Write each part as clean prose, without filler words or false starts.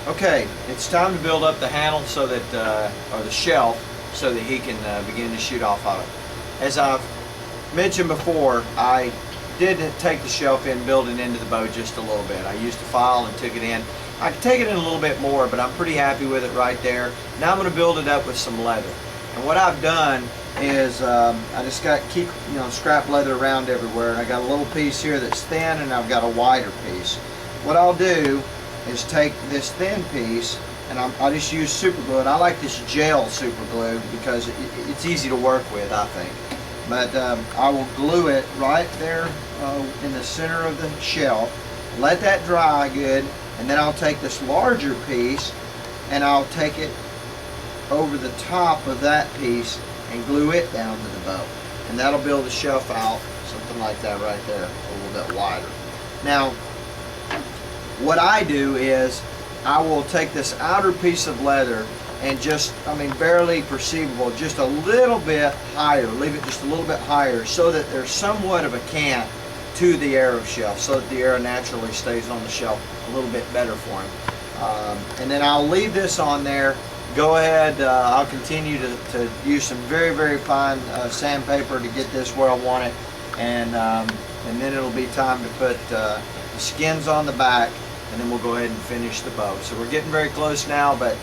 Okay, it's time to build up the handle so that, or the shelf, so that he can begin to shoot off of it. As I've mentioned before, I did take the shelf in, build it into the bow just a little bit. I used a file and took it in. I could take it in a little bit more, but I'm pretty happy with it right there. Now I'm going to build it up with some leather. And what I've done is I just got scrap leather around everywhere, and I got a little piece here that's thin, and I've got a wider piece. What I'll do is take this thin piece, and I just use super glue, and I like this gel super glue because it's easy to work with, I think. But I will glue it right there in the center of the shelf, let that dry good, and then I'll take this larger piece and I'll take it over the top of that piece and glue it down to the bow. And that'll build the shelf out, something like that right there, a little bit wider. Now, what I do is I will take this outer piece of leather and just, barely perceivable, just a little bit higher, leave it just a little bit higher so that there's somewhat of a cant to the arrow shelf, so that the arrow naturally stays on the shelf a little bit better for him. And then I'll leave this on there. Go ahead, I'll continue to use some very, very fine sandpaper to get this where I want it, and then it'll be time to put the skins on the back, and then we'll go ahead and finish the bow. So we're getting very close now, but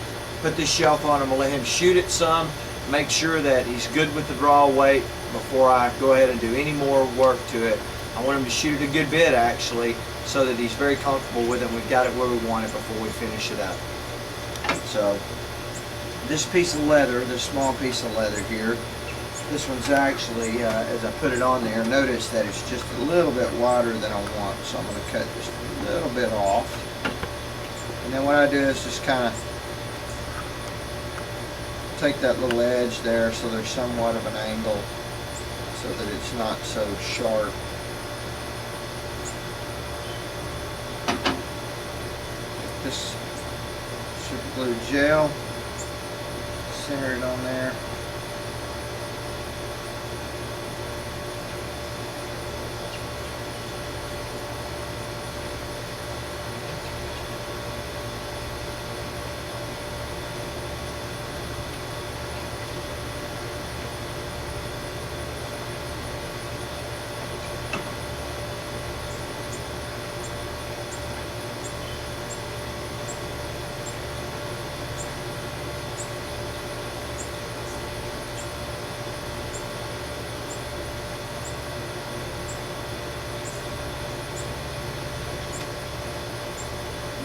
put this shelf on him. We'll let him shoot it some, make sure that he's good with the draw weight before I go ahead and do any more work to it. I want him to shoot it a good bit, actually, so that he's very comfortable with it. We've got it where we want it before we finish it up. So this piece of leather, this small piece of leather here, this one's actually, as I put it on there, notice that it's just a little bit wider than I want, so I'm going to cut just a little bit off. And then what I do is just kind of take that little edge there so there's somewhat of an angle so that it's not so sharp. This super glue gel, center it on there.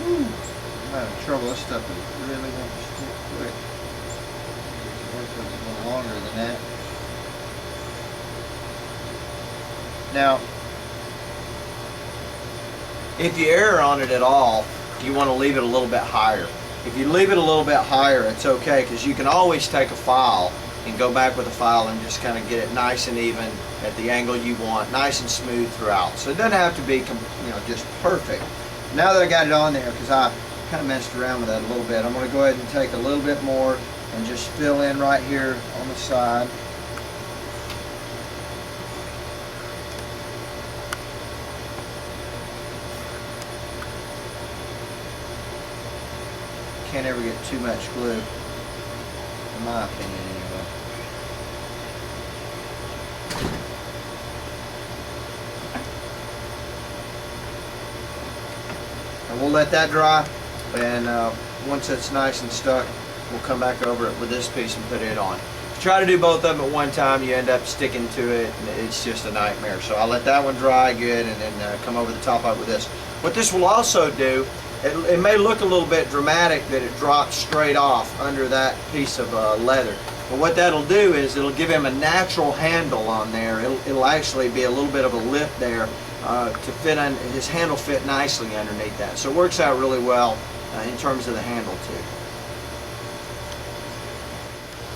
I'm having trouble. This stuff is really going to stick quick. Work a little longer than that. Now, if you err on it at all, you want to leave it a little bit higher. If you leave it a little bit higher, it's okay, because you can always take a file and go back with a file and just kind of get it nice and even at the angle you want, nice and smooth throughout. So it doesn't have to be, just perfect. Now that I got it on there, because I kind of messed around with that a little bit, I'm going to go ahead and take a little bit more and just fill in right here on the side. Can't ever get too much glue, in my opinion anyway. And we'll let that dry, and once it's nice and stuck, we'll come back over it with this piece and put it on. If you try to do both of them at one time, you end up sticking to it, and it's just a nightmare. So I'll let that one dry good, and then come over the top of it with this. What this will also do, it may look a little bit dramatic that it drops straight off under that piece of leather. But what that'll do is it'll give him a natural handle on there. It'll actually be a little bit of a lip there to fit on, his handle fit nicely underneath that. So it works out really well in terms of the handle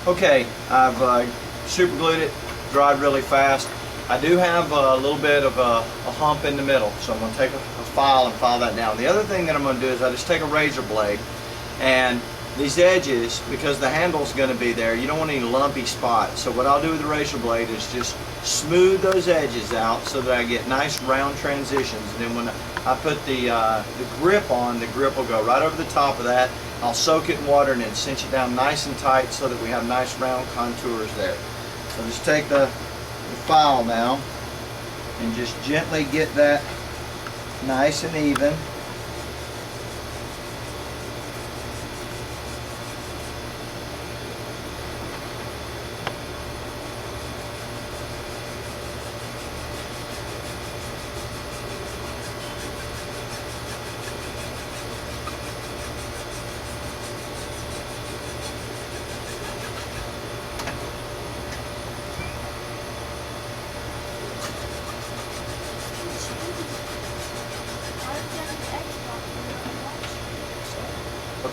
too. Okay, I've super glued it, dried really fast. I do have a little bit of a hump in the middle, so I'm going to take a file and file that down. The other thing that I'm going to do is I just take a razor blade, and these edges, because the handle's going to be there, you don't want any lumpy spots. So what I'll do with the razor blade is just smooth those edges out so that I get nice round transitions. And then when I put the grip on, the grip will go right over the top of that. I'll soak it in water and then cinch it down nice and tight so that we have nice round contours there. So just take the file now and just gently get that nice and even.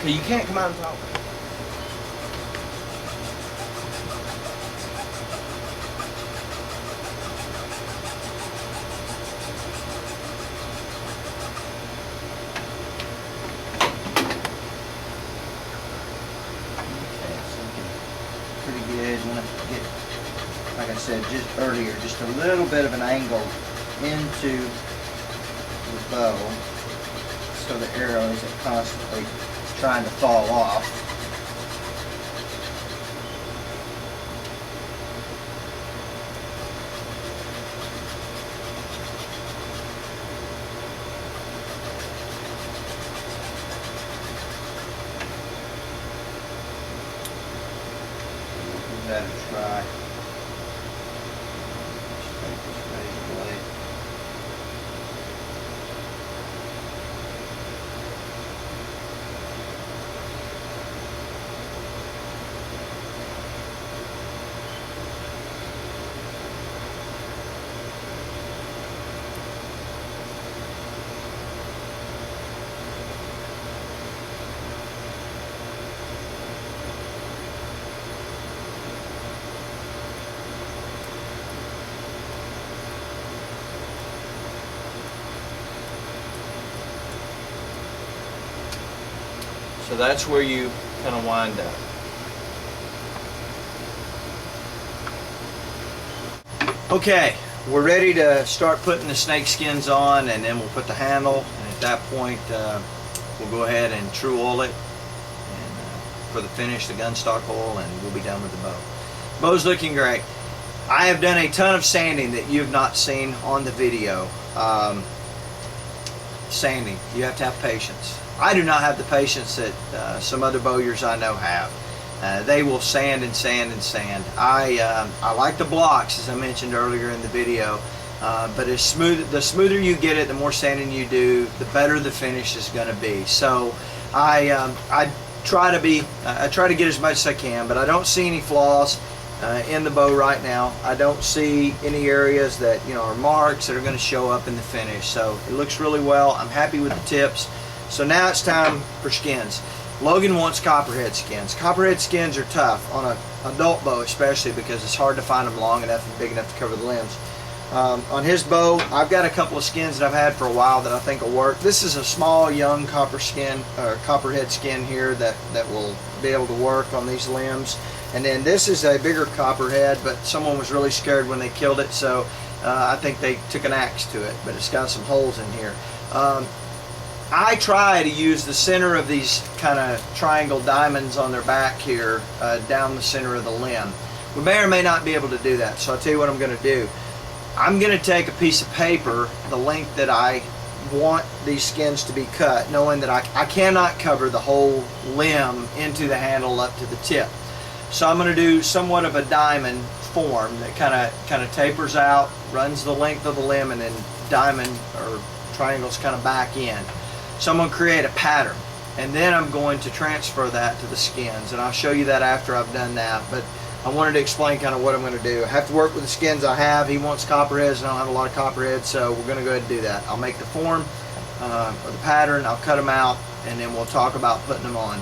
Okay, you can't come out and talk. Pretty good. You want to get, like I said just earlier, just a little bit of an angle into the bow so the arrow isn't constantly trying to fall off. Give that a try. Just take this razor blade. So that's where you kind of wind up. Okay, we're ready to start putting the snake skins on, and then we'll put the handle, and at that point we'll go ahead and true oil it, and for the finish, the gun stock oil, and we'll be done with the bow. Bow's looking great. I have done a ton of sanding that you've not seen on the video. Sanding, you have to have patience. I do not have the patience that some other bowyers I know have. They will sand and sand and sand. I like the blocks, as I mentioned earlier in the video, but the smoother you get it, the more sanding you do, the better the finish is going to be. So I try to get as much as I can, but I don't see any flaws in the bow right now. I don't see any areas that are marks that are going to show up in the finish. So it looks really well. I'm happy with the tips. So now it's time for skins. Logan wants copperhead skins. Copperhead skins are tough on an adult bow, especially because it's hard to find them long enough and big enough to cover the limbs. On his bow, I've got a couple of skins that I've had for a while that I think will work. This is a small, young copperhead skin here that will be able to work on these limbs. And then this is a bigger copperhead, but someone was really scared when they killed it, so I think they took an axe to it, but it's got some holes in here. I try to use the center of these kind of triangle diamonds on their back here down the center of the limb. We may or may not be able to do that, so I'll tell you what I'm going to do. I'm going to take a piece of paper the length that I want these skins to be cut, knowing that I cannot cover the whole limb into the handle up to the tip. So I'm going to do somewhat of a diamond form that kind of tapers out, runs the length of the limb, and then diamond or triangles kind of back in. So I'm going to create a pattern, and then I'm going to transfer that to the skins, and I'll show you that after I've done that. But I wanted to explain kind of what I'm going to do. I have to work with the skins I have. He wants copperheads, and I don't have a lot of copperheads, so we're going to go ahead and do that. I'll make the form or the pattern, I'll cut them out, and then we'll talk about putting them on.